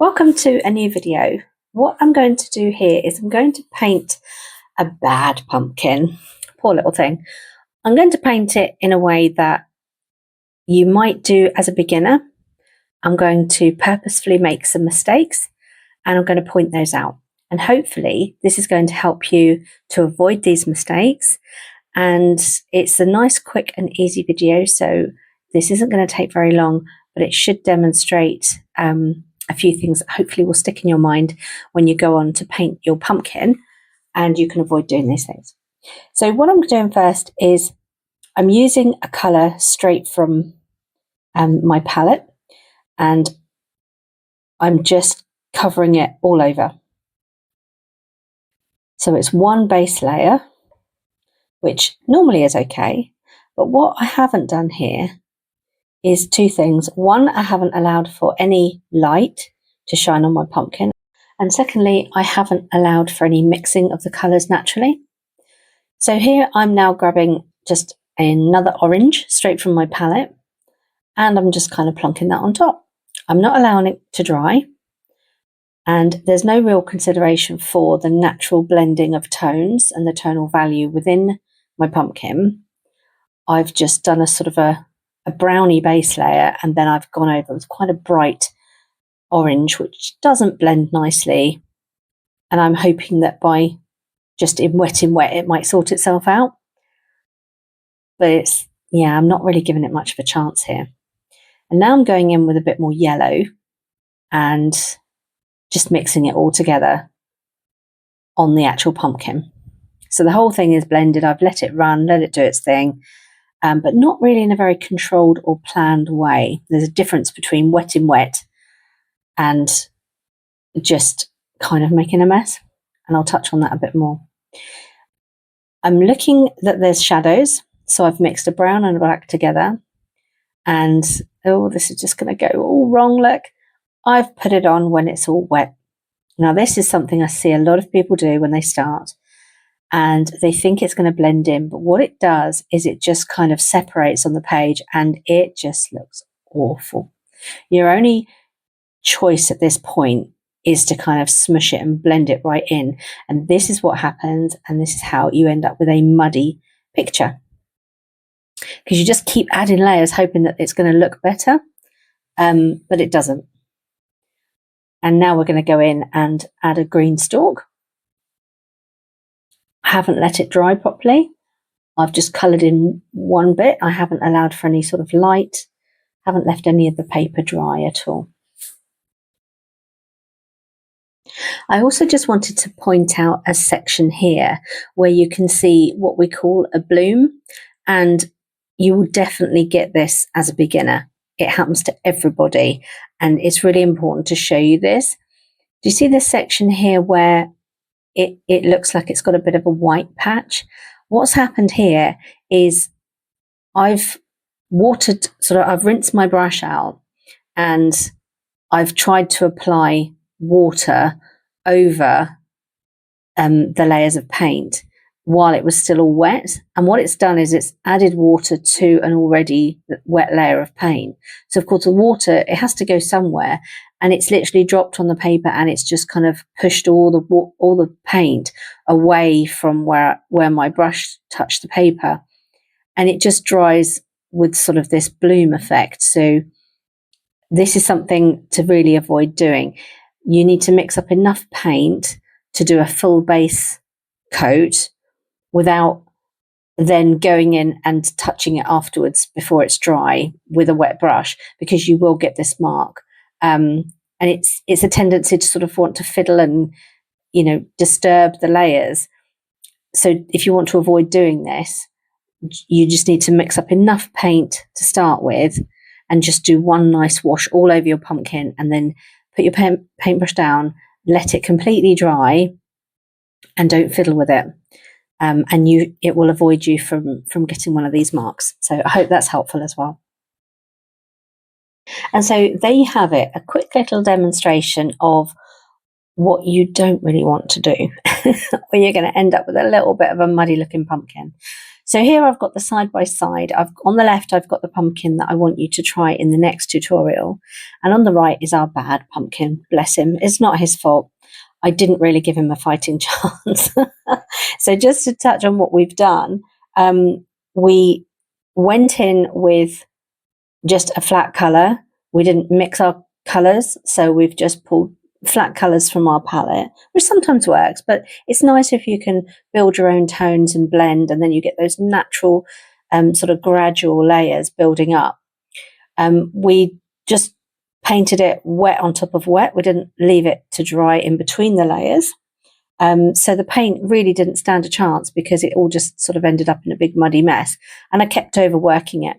Welcome to a new video. What I'm going to do here is I'm going to paint a bad pumpkin. Poor little thing. I'm going to paint it in a way that you might do as a beginner. I'm going to purposefully make some mistakes and I'm going to point those out. And hopefully this is going to help you to avoid these mistakes. And it's a nice, quick and easy video. So this isn't going to take very long, but it should demonstrate a few things that hopefully will stick in your mind when you go on to paint your pumpkin, and you can avoid doing these things. So what I'm doing first is I'm using a colour straight from my palette, and I'm just covering it all over. So it's one base layer, which normally is okay, but what I haven't done here is two things. One, I haven't allowed for any light to shine on my pumpkin. And secondly, I haven't allowed for any mixing of the colours naturally. So here I'm now grabbing just another orange straight from my palette, and I'm just kind of plonking that on top. I'm not allowing it to dry, and there's no real consideration for the natural blending of tones and the tonal value within my pumpkin. I've just done a sort of a browny base layer, and then I've gone over with quite a bright orange, which doesn't blend nicely. And I'm hoping that by just in wet, it might sort itself out. But I'm not really giving it much of a chance here. And now I'm going in with a bit more yellow and just mixing it all together on the actual pumpkin. So the whole thing is blended. I've let it run, let it do its thing. But not really in a very controlled or planned way. There's a difference between wet and just kind of making a mess. And I'll touch on that a bit more. I'm looking that there's shadows. So I've mixed a brown and a black together. And, oh, this is just going to go all wrong. Look, I've put it on when it's all wet. Now, this is something I see a lot of people do when they start. And they think it's going to blend in, but what it does is it just kind of separates on the page and it just looks awful. Your only choice at this point is to kind of smush it and blend it right in. And this is what happens, and this is how you end up with a muddy picture. Because you just keep adding layers hoping that it's going to look better, but it doesn't. And now we're going to go in and add a green stalk. I haven't let it dry properly. I've just coloured in one bit. I haven't allowed for any sort of light. Haven't left any of the paper dry at all. I also just wanted to point out a section here where you can see what we call a bloom, and you will definitely get this as a beginner. It happens to everybody, and it's really important to show you this. Do you see this section here where it looks like it's got a bit of a white patch? What's happened here is I've rinsed my brush out, and I've tried to apply water over the layers of paint while it was still all wet. And what it's done is it's added water to an already wet layer of paint. So of course the water, it has to go somewhere, and it's literally dropped on the paper, and it's just kind of pushed all the paint away from where my brush touched the paper, and it just dries with sort of this bloom effect. So this is something to really avoid doing. You need to mix up enough paint to do a full base coat without then going in and touching it afterwards before it's dry with a wet brush, because you will get this mark. And it's a tendency to sort of want to fiddle and, disturb the layers. So if you want to avoid doing this, you just need to mix up enough paint to start with and just do one nice wash all over your pumpkin, and then put your paintbrush down, let it completely dry, and don't fiddle with it. And it will avoid you from getting one of these marks. So I hope that's helpful as well. And so there you have it, a quick little demonstration of what you don't really want to do, where you're going to end up with a little bit of a muddy looking pumpkin. So here I've got the side by side. On the left, I've got the pumpkin that I want you to try in the next tutorial. And on the right is our bad pumpkin. Bless him. It's not his fault. I didn't really give him a fighting chance. So just to touch on what we've done, we went in with just a flat colour. We didn't mix our colours, so we've just pulled flat colours from our palette, which sometimes works, but it's nice if you can build your own tones and blend, and then you get those natural sort of gradual layers building up. We just painted it wet on top of wet. We didn't leave it to dry in between the layers. So the paint really didn't stand a chance because it all just sort of ended up in a big muddy mess, and I kept overworking it.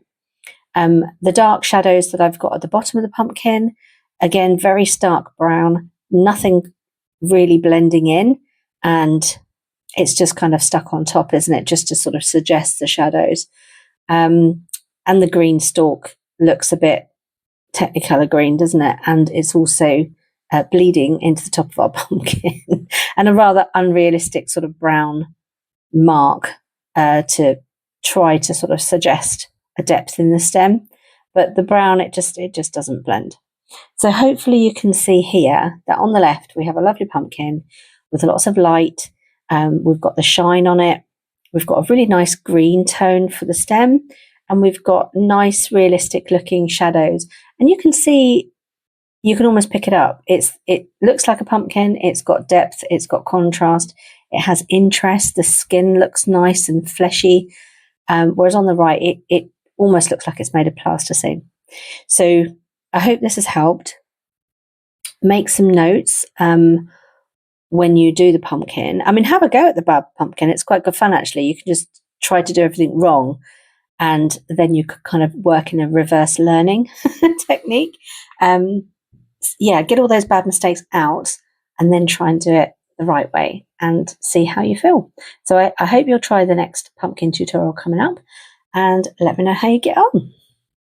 The dark shadows that I've got at the bottom of the pumpkin, again, very stark brown, nothing really blending in, and it's just kind of stuck on top, isn't it? Just to sort of suggest the shadows. And the green stalk looks a bit Technicolor green, doesn't it? And it's also bleeding into the top of our pumpkin and a rather unrealistic sort of brown mark to try to sort of suggest a depth in the stem. But the brown, it just doesn't blend. So hopefully you can see here that on the left we have a lovely pumpkin with lots of light. We've got the shine on it. We've got a really nice green tone for the stem, and we've got nice realistic looking shadows. And you can see, you can almost pick it up. It looks like a pumpkin. It's got depth. It's got contrast. It has interest. The skin looks nice and fleshy. Whereas on the right, it almost looks like it's made of plasticine. So I hope this has helped. Make some notes when you do the pumpkin. I mean, have a go at the bad pumpkin. It's quite good fun, actually. You can just try to do everything wrong, and then you could kind of work in a reverse learning technique. Yeah, get all those bad mistakes out and then try and do it the right way and see how you feel. So I hope you'll try the next pumpkin tutorial coming up, and let me know how you get on.